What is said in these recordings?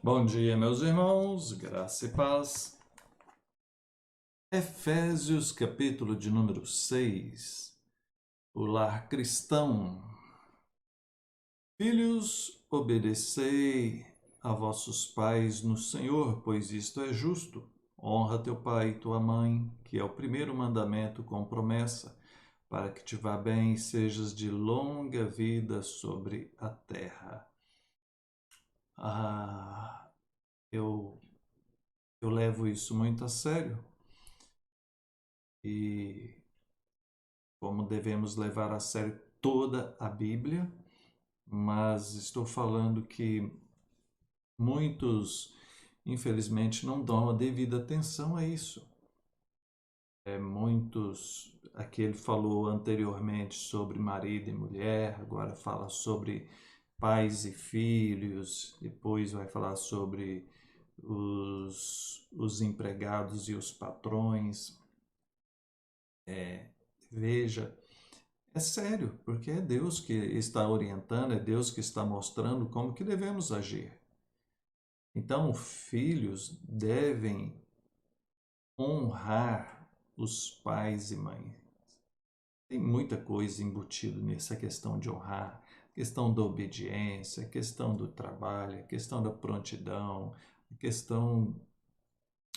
Bom dia, meus irmãos, graça e paz. Efésios, capítulo de número 6. O lar cristão. Filhos, obedecei a vossos pais no Senhor, pois isto é justo. Honra teu pai e tua mãe, que é o primeiro mandamento com promessa, para que te vá bem e sejas de longa vida sobre a terra. Eu levo isso muito a sério. E como devemos levar a sério toda a Bíblia, mas estou falando que muitos, infelizmente, não dão a devida atenção a isso. Aqui ele falou anteriormente sobre marido e mulher, agora fala sobre pais e filhos, depois vai falar sobre os empregados e os patrões. Veja, é sério, porque é Deus que está orientando, é Deus que está mostrando como que devemos agir. Então, filhos devem honrar os pais e mães. Tem muita coisa embutida nessa questão de honrar, questão da obediência, questão do trabalho, questão da prontidão, questão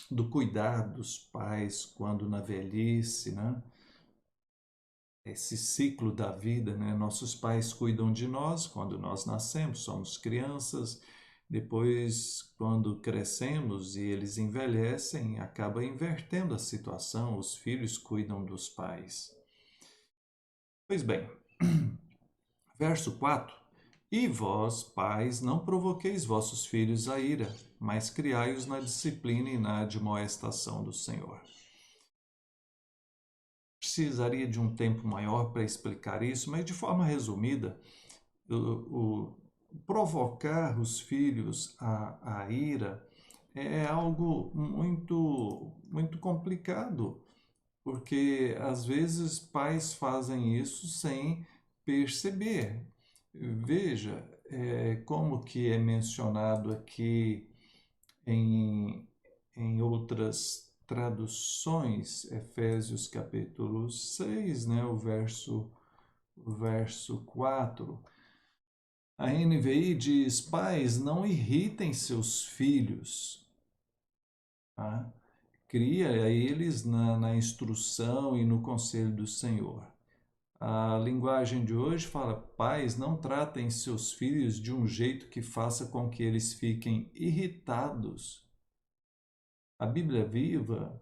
do cuidar dos pais quando na velhice, né? Esse ciclo da vida, né? Nossos pais cuidam de nós quando nós nascemos, somos crianças, depois, quando crescemos e eles envelhecem, acaba invertendo a situação, os filhos cuidam dos pais. Pois bem, verso 4: E vós, pais, não provoqueis vossos filhos a ira, mas criai-os na disciplina e na admoestação do Senhor. Precisaria de um tempo maior para explicar isso, mas de forma resumida, o provocar os filhos à ira é algo muito complicado, porque às vezes pais fazem isso sem perceber. Veja, como que é mencionado aqui em, em outras traduções, Efésios capítulo 6, né, o verso 4. A NVI diz: pais, não irritem seus filhos. Tá? Cria a eles na instrução e no conselho do Senhor. A linguagem de hoje fala: pais, não tratem seus filhos de um jeito que faça com que eles fiquem irritados. A Bíblia Viva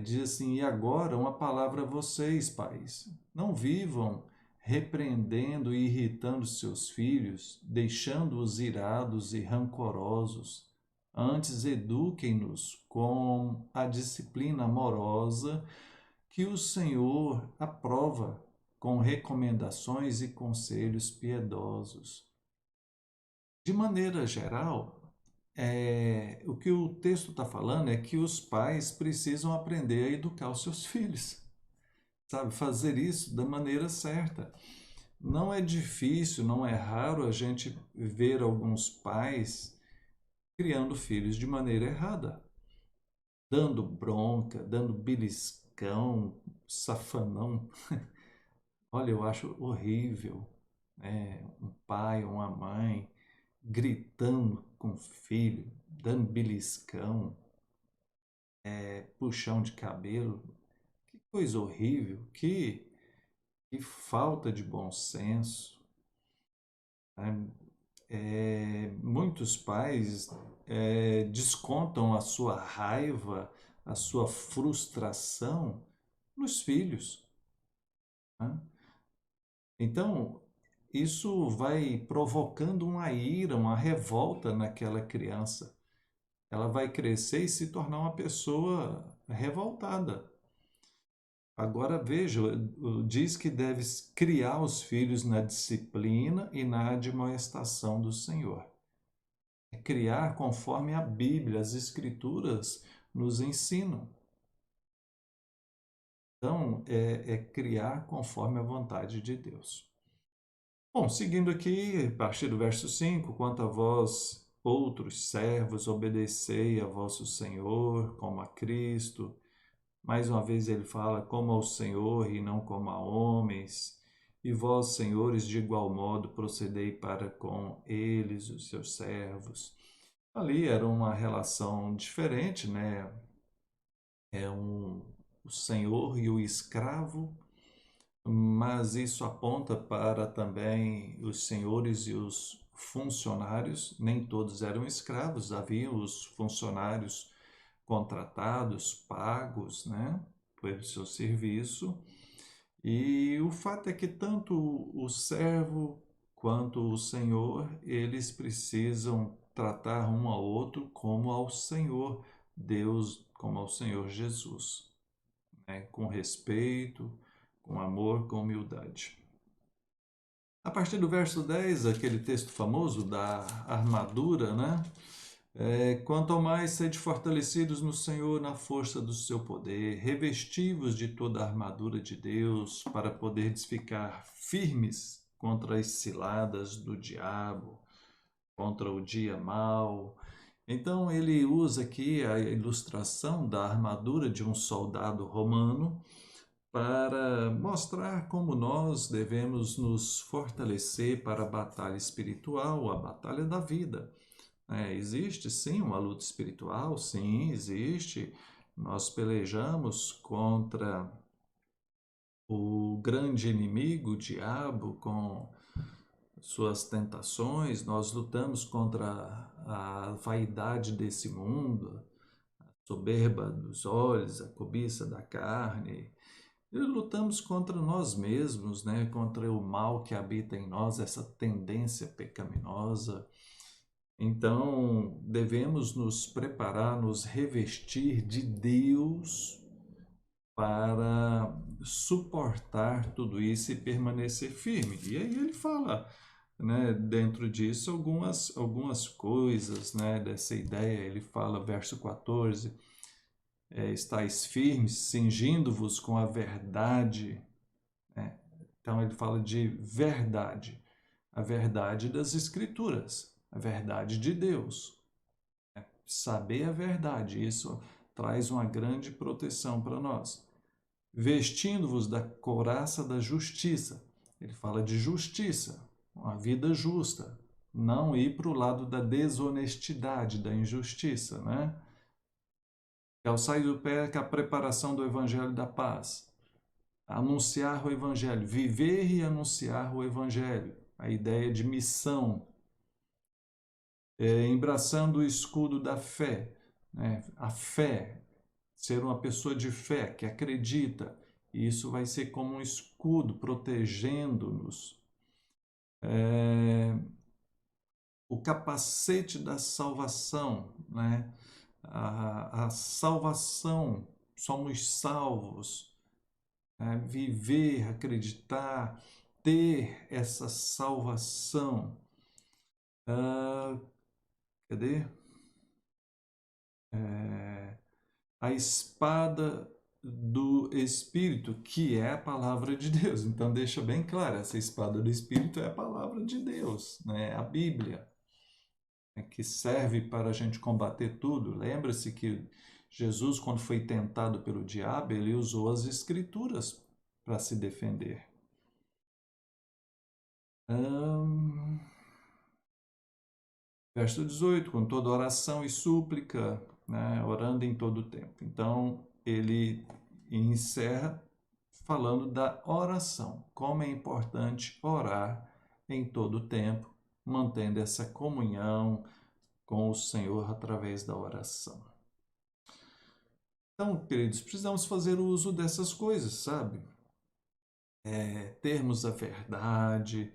diz assim: e agora uma palavra a vocês, pais. Não vivam repreendendo e irritando seus filhos, deixando-os irados e rancorosos. Antes, eduquem-nos com a disciplina amorosa que o Senhor aprova, com recomendações e conselhos piedosos. De maneira geral, o que o texto está falando é que os pais precisam aprender a educar os seus filhos, sabe? Fazer isso da maneira certa. Não é difícil, não é raro a gente ver alguns pais criando filhos de maneira errada, dando bronca, dando beliscão, safanão. Olha, eu acho horrível, né? Um pai ou uma mãe gritando com o filho, dando beliscão, puxão de cabelo. Que coisa horrível, que falta de bom senso. Né? Muitos pais descontam a sua raiva, a sua frustração nos filhos. Né? Então, isso vai provocando uma ira, uma revolta naquela criança. Ela vai crescer e se tornar uma pessoa revoltada. Agora veja, diz que deves criar os filhos na disciplina e na admoestação do Senhor. É criar conforme a Bíblia, as Escrituras nos ensinam. Então, é criar conforme a vontade de Deus. Bom, seguindo aqui, a partir do verso 5: quanto a vós, outros servos, obedecei a vosso Senhor como a Cristo. Mais uma vez ele fala como ao Senhor e não como a homens. E vós, senhores, de igual modo procedei para com eles, os seus servos. Ali era uma relação diferente, né? O senhor e o escravo, mas isso aponta para também os senhores e os funcionários. Nem todos eram escravos, havia os funcionários contratados, pagos, né, pelo seu serviço. E o fato é que tanto o servo quanto o senhor, eles precisam tratar um ao outro como ao Senhor Deus, como ao Senhor Jesus, né, com respeito, com amor, com humildade. A partir do verso 10, aquele texto famoso da armadura, né? Quanto ao mais, sede fortalecidos no Senhor na força do seu poder, revestivos de toda a armadura de Deus, para poderes ficar firmes contra as ciladas do diabo, contra o dia mau. Então ele usa aqui a ilustração da armadura de um soldado romano para mostrar como nós devemos nos fortalecer para a batalha espiritual, a batalha da vida. Existe sim uma luta espiritual, sim, existe. Nós pelejamos contra o grande inimigo, o diabo, com suas tentações, nós lutamos contra a vaidade desse mundo, a soberba dos olhos, a cobiça da carne. E lutamos contra nós mesmos, né? Contra o mal que habita em nós, essa tendência pecaminosa. Então, devemos nos preparar, nos revestir de Deus para suportar tudo isso e permanecer firme. E aí ele fala, né, dentro disso algumas coisas, né, dessa ideia. Ele fala, verso 14, estáis firmes, cingindo-vos com a verdade. Né? Então ele fala de verdade, a verdade das Escrituras, a verdade de Deus. Saber a verdade, isso traz uma grande proteção para nós. Vestindo-vos da couraça da justiça. Ele fala de justiça, uma vida justa, não ir para o lado da desonestidade, da injustiça, né? Calçai do pé com a preparação do evangelho da paz. Anunciar o evangelho, viver e anunciar o evangelho, a ideia de missão, embraçando o escudo da fé, né? A fé, ser uma pessoa de fé que acredita, e isso vai ser como um escudo protegendo-nos. O capacete da salvação, né? A salvação, somos salvos, né? Viver, acreditar, ter essa salvação. Cadê? A espada do Espírito, que é a palavra de Deus. Então deixa bem claro, essa espada do Espírito é a palavra de Deus, né? A Bíblia, que serve para a gente combater tudo. Lembra-se que Jesus, quando foi tentado pelo diabo, ele usou as Escrituras para se defender. Verso 18, com toda oração e súplica, né, orando em todo o tempo. Então, ele encerra falando da oração, como é importante orar em todo o tempo, mantendo essa comunhão com o Senhor através da oração. Então, queridos, precisamos fazer uso dessas coisas, sabe? Termos a verdade,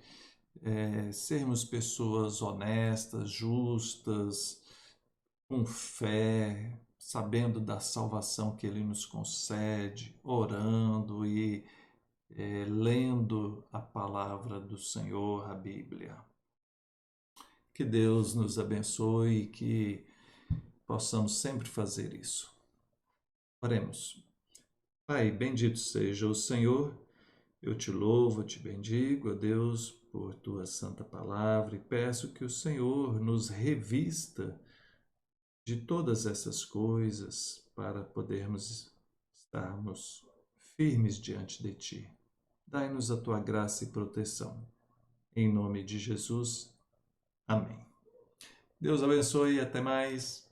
sermos pessoas honestas, justas, com fé, sabendo da salvação que Ele nos concede, orando e lendo a palavra do Senhor, a Bíblia. Que Deus nos abençoe e que possamos sempre fazer isso. Oremos. Pai, bendito seja o Senhor, eu te louvo, te bendigo, ó Deus, por tua santa palavra e peço que o Senhor nos revista de todas essas coisas para podermos estarmos firmes diante de ti. Dai-nos a tua graça e proteção. Em nome de Jesus. Amém. Deus abençoe e até mais.